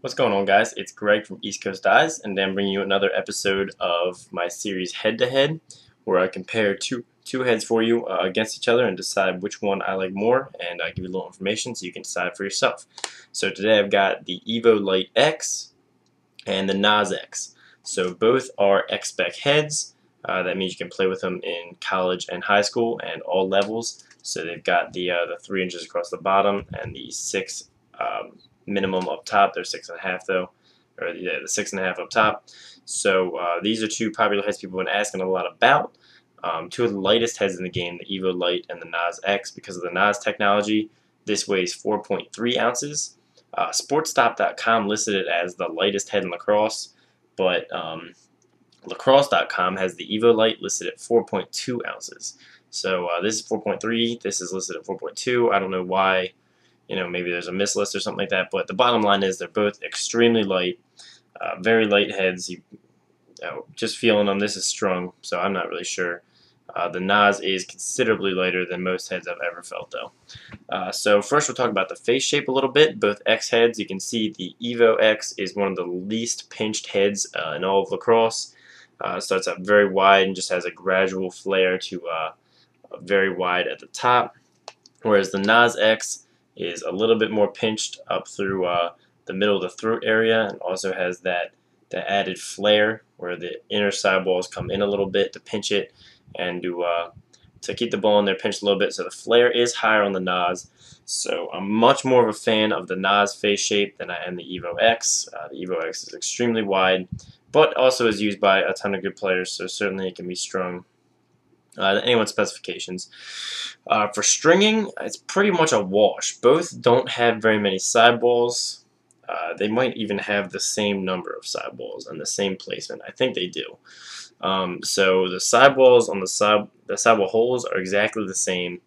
What's going on, guys? It's Greg from East Coast Eyes, and I'm bringing you another episode of my series Head to Head, where I compare two heads for you against each other and decide which one I like more, and I give you a little information so you can decide for yourself. So today I've got the Evolyte X and the NAS X. So both are X-Spec heads. That means you can play with them in college and high school and all levels. So they've got the 3 inches across the bottom and the 6 minimum up top. They're 6.5 though, or yeah, the 6.5 up top. So these are two popular heads people have been asking a lot about. Two of the lightest heads in the game, the Evolyte and the NAS X, because of the NAS technology. This weighs 4.3 ounces. Sportstop.com listed it as the lightest head in lacrosse, but Lacrosse.com has the Evolyte listed at 4.2 ounces. So this is 4.3. This is listed at 4.2. I don't know why. Maybe there's a mislist or something like that, but the bottom line is they're both extremely light, very light heads. Just feeling them, this is strung, so I'm not really sure. The NAS is considerably lighter than most heads I've ever felt, though. So first we'll talk about the face shape a little bit. Both X heads, you can see the Evo X is one of the least pinched heads in all of lacrosse. Starts out very wide and just has a gradual flare to very wide at the top, whereas the NAS X is a little bit more pinched up through the middle of the throat area, and also has that added flare where the inner sidewalls come in a little bit to pinch it and to keep the ball in there pinched a little bit. So the flare is higher on the NAS. So I'm much more of a fan of the NAS face shape than I am the Evo X. The Evo X is extremely wide, but also is used by a ton of good players, so certainly it can be strung anyone's specifications. For stringing, it's pretty much a wash. Both don't have very many sidewalls. They might even have the same number of sidewalls and the same placement. I think they do. So the sidewalls on the sidewall holes are exactly the same.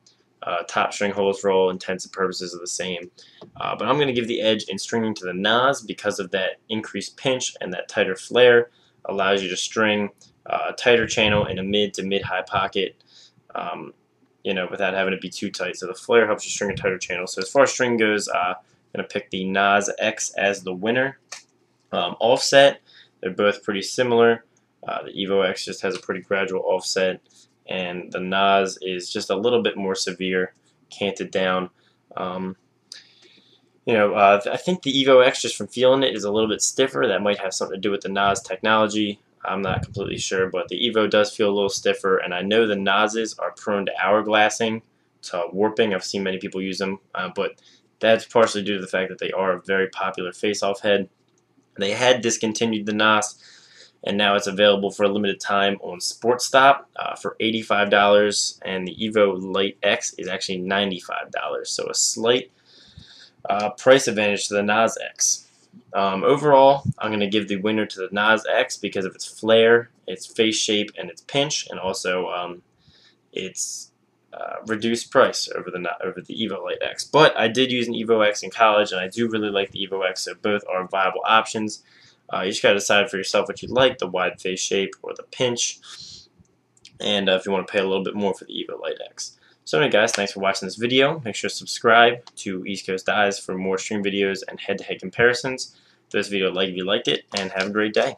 Top string holes for all intents and purposes are the same. But I'm going to give the edge in stringing to the NAS because of that increased pinch, and that tighter flare allows you to string a tighter channel in a mid to mid-high pocket, without having to be too tight. So the flare helps you string a tighter channel. So as far as string goes, I'm going to pick the NAS X as the winner. Offset, they're both pretty similar. The Evo X just has a pretty gradual offset, and the NAS is just a little bit more severe, canted down. I think the Evo X, just from feeling it, is a little bit stiffer. That might have something to do with the NAS technology. I'm not completely sure, but the Evo does feel a little stiffer, and I know the NASs are prone to hourglassing, to warping. I've seen many people use them, but that's partially due to the fact that they are a very popular face-off head. They had discontinued the NAS, and now it's available for a limited time on SportStop for $85, and the Evolyte X is actually $95, so a slight price advantage to the NAS X. Overall, I'm going to give the winner to the NAS X because of its flare, its face shape, and its pinch, and also its reduced price over the Evolyte X. But I did use an Evo X in college, and I do really like the Evo X, so both are viable options. You just got to decide for yourself what you like, the wide face shape or the pinch, and if you want to pay a little bit more for the Evolyte X. So anyway, guys, thanks for watching this video. Make sure to subscribe to East Coast Eyes for more stream videos and head-to-head comparisons. Give this video a like if you liked it, and have a great day.